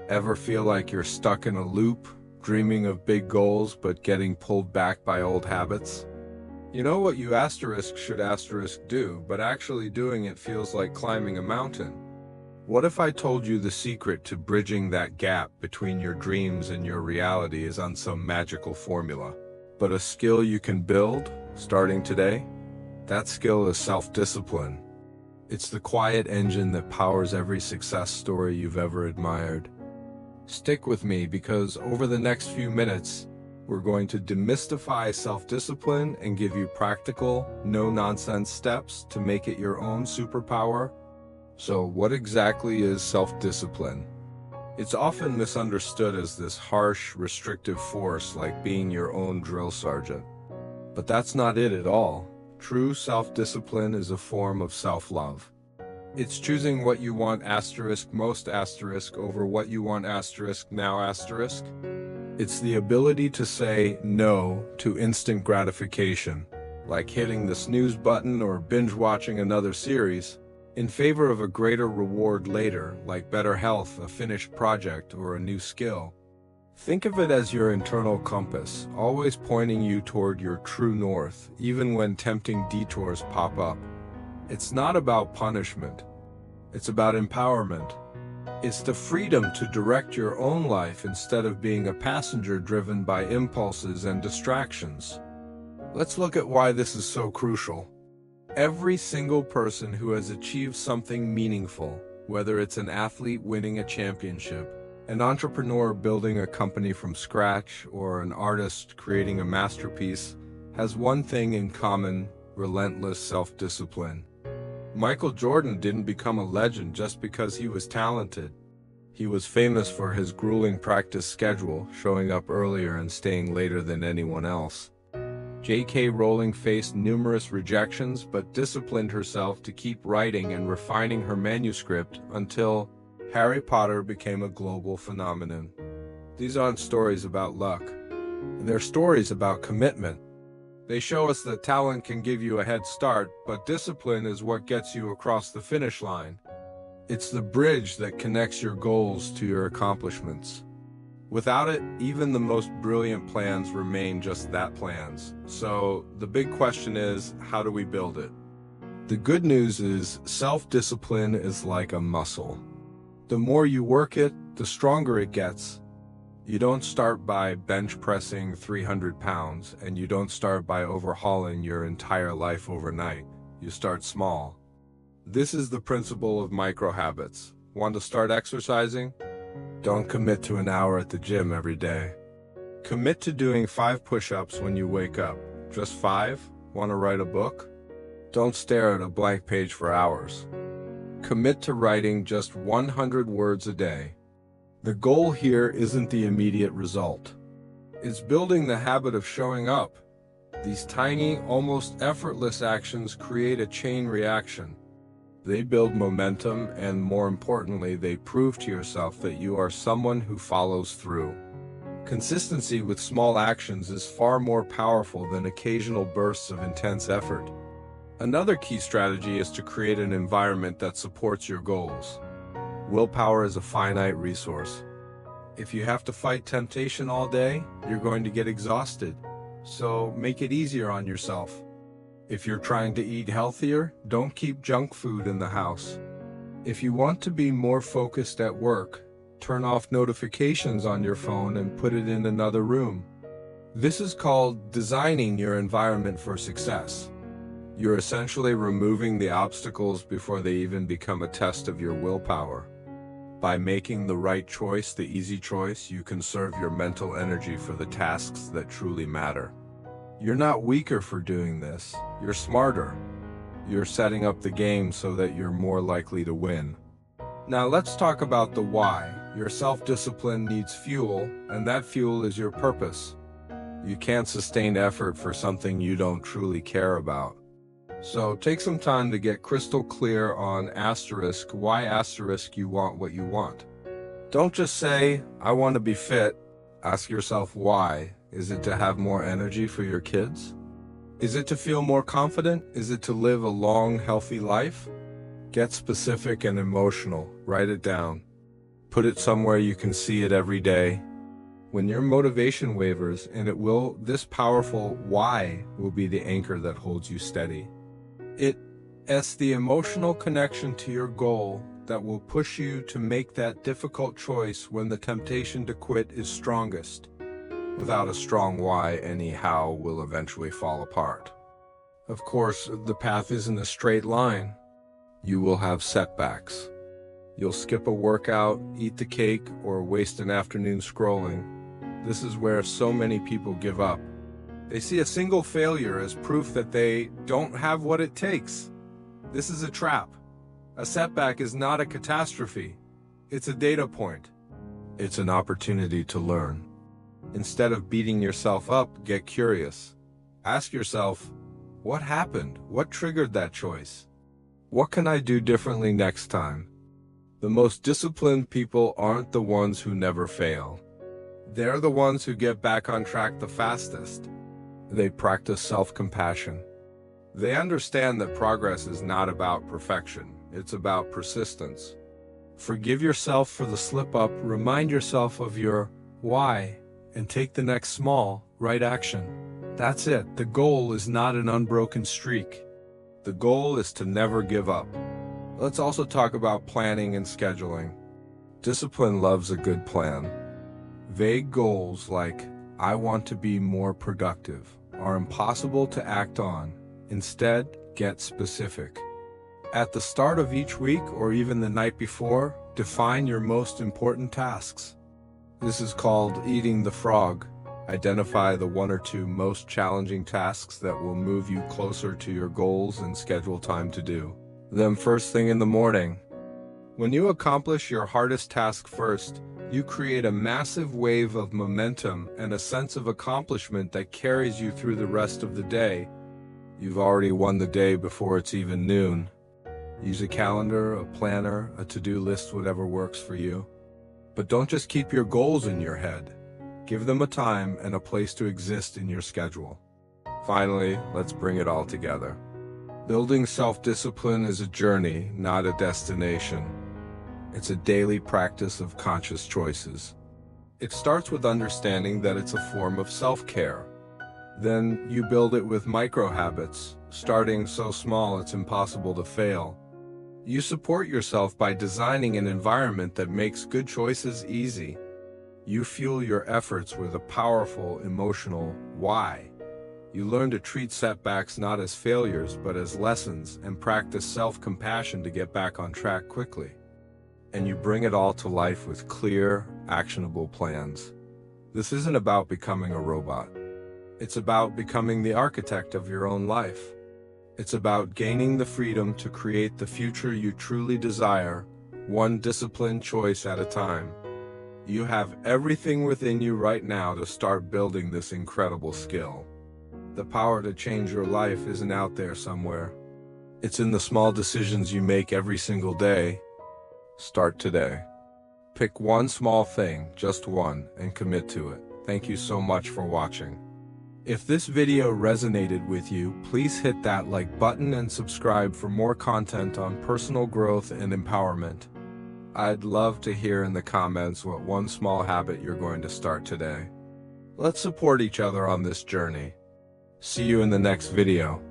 Ever feel like you're stuck in a loop, dreaming of big goals but getting pulled back by old habits? You know what you should do, but actually doing it feels like climbing a mountain. What if I told you the secret to bridging that gap between your dreams and your reality is on some magical formula, but a skill you can build starting today? That skill is self-discipline. It's the quiet engine that powers every success story you've ever admired. Stick with me because over the next few minutes, we're going to demystify self-discipline and give you practical, no-nonsense steps to make it your own superpower. So, what exactly is self-discipline? It's often misunderstood as this harsh, restrictive force like being your own drill sergeant. But that's not it at all. True self-discipline is a form of self-love. It's choosing what you want most over what you want now. It's the ability to say no to instant gratification, like hitting the snooze button or binge watching another series, in favor of a greater reward later, like better health, a finished project, or a new skill. Think of it as your internal compass, always pointing you toward your true north, even when tempting detours pop up. It's not about punishment. It's about empowerment. It's the freedom to direct your own life instead of being a passenger driven by impulses and distractions. Let's look at why this is so crucial. Every single person who has achieved something meaningful, whether it's an athlete winning a championship, an entrepreneur building a company from scratch, or an artist creating a masterpiece, has one thing in common: relentless self-discipline. Michael Jordan didn't become a legend just because he was talented. He was famous for his grueling practice schedule, showing up earlier and staying later than anyone else. J.K. Rowling faced numerous rejections but disciplined herself to keep writing and refining her manuscript until Harry Potter became a global phenomenon. These aren't stories about luck. They're stories about commitment. They show us that talent can give you a head start, but discipline is what gets you across the finish line. It's the bridge that connects your goals to your accomplishments. Without it, even the most brilliant plans remain just that, plans. So, the big question is, how do we build it? The good news is, self-discipline is like a muscle. The more you work it, the stronger it gets. You don't start by bench pressing 300 pounds, and you don't start by overhauling your entire life overnight. You start small. This is the principle of micro habits. Want to start exercising? Don't commit to an hour at the gym every day. Commit to doing 5 push-ups when you wake up. Just 5? Want to write a book? Don't stare at a blank page for hours. Commit to writing just 100 words a day. The goal here isn't the immediate result. It's building the habit of showing up. These tiny, almost effortless actions create a chain reaction. They build momentum, and more importantly, they prove to yourself that you are someone who follows through. Consistency with small actions is far more powerful than occasional bursts of intense effort. Another key strategy is to create an environment that supports your goals. Willpower is a finite resource. If you have to fight temptation all day, you're going to get exhausted. So make it easier on yourself. If you're trying to eat healthier, don't keep junk food in the house. If you want to be more focused at work, turn off notifications on your phone and put it in another room. This is called designing your environment for success. You're essentially removing the obstacles before they even become a test of your willpower. By making the right choice, the easy choice, you conserve your mental energy for the tasks that truly matter. You're not weaker for doing this, you're smarter. You're setting up the game so that you're more likely to win. Now let's talk about the why. Your self-discipline needs fuel, and that fuel is your purpose. You can't sustain effort for something you don't truly care about. So take some time to get crystal clear on why you want what you want. Don't just say, I want to be fit. Ask yourself why. Is it to have more energy for your kids? Is it to feel more confident? Is it to live a long, healthy life? Get specific and emotional. Write it down. Put it somewhere you can see it every day. When your motivation wavers, and it will, this powerful why will be the anchor that holds you steady. It's the emotional connection to your goal that will push you to make that difficult choice when the temptation to quit is strongest. Without a strong why, any how will eventually fall apart. Of course, the path isn't a straight line. You will have setbacks. You'll skip a workout, eat the cake, or waste an afternoon scrolling. This is where so many people give up. They see a single failure as proof that they don't have what it takes. This is a trap. A setback is not a catastrophe. It's a data point. It's an opportunity to learn. Instead of beating yourself up, get curious. Ask yourself, what happened? What triggered that choice? What can I do differently next time? The most disciplined people aren't the ones who never fail. They're the ones who get back on track the fastest. They practice self-compassion. They understand that progress is not about perfection, it's about persistence. Forgive yourself for the slip-up, remind yourself of your why, and take the next small, right action. That's it. The goal is not an unbroken streak. The goal is to never give up. Let's also talk about planning and scheduling. Discipline loves a good plan. Vague goals like, I want to be more productive, are impossible to act on. Instead, get specific. At the start of each week or even the night before, define your most important tasks. This is called eating the frog. Identify the 1 or 2 most challenging tasks that will move you closer to your goals and schedule time to do them first thing in the morning. When you accomplish your hardest task first, you create a massive wave of momentum and a sense of accomplishment that carries you through the rest of the day. You've already won the day before it's even noon. Use a calendar, a planner, a to-do list, whatever works for you. But don't just keep your goals in your head. Give them a time and a place to exist in your schedule. Finally, let's bring it all together. Building self-discipline is a journey, not a destination. It's a daily practice of conscious choices. It starts with understanding that it's a form of self-care. Then you build it with micro-habits, starting so small it's impossible to fail. You support yourself by designing an environment that makes good choices easy. You fuel your efforts with a powerful emotional why. You learn to treat setbacks not as failures but as lessons and practice self-compassion to get back on track quickly. And you bring it all to life with clear, actionable plans. This isn't about becoming a robot. It's about becoming the architect of your own life. It's about gaining the freedom to create the future you truly desire, one disciplined choice at a time. You have everything within you right now to start building this incredible skill. The power to change your life isn't out there somewhere. It's in the small decisions you make every single day. Start today. Pick one small thing, just one, and commit to it. Thank you so much for watching. If this video resonated with you, please hit that like button and subscribe for more content on personal growth and empowerment. I'd love to hear in the comments what one small habit you're going to start today. Let's support each other on this journey. See you in the next video.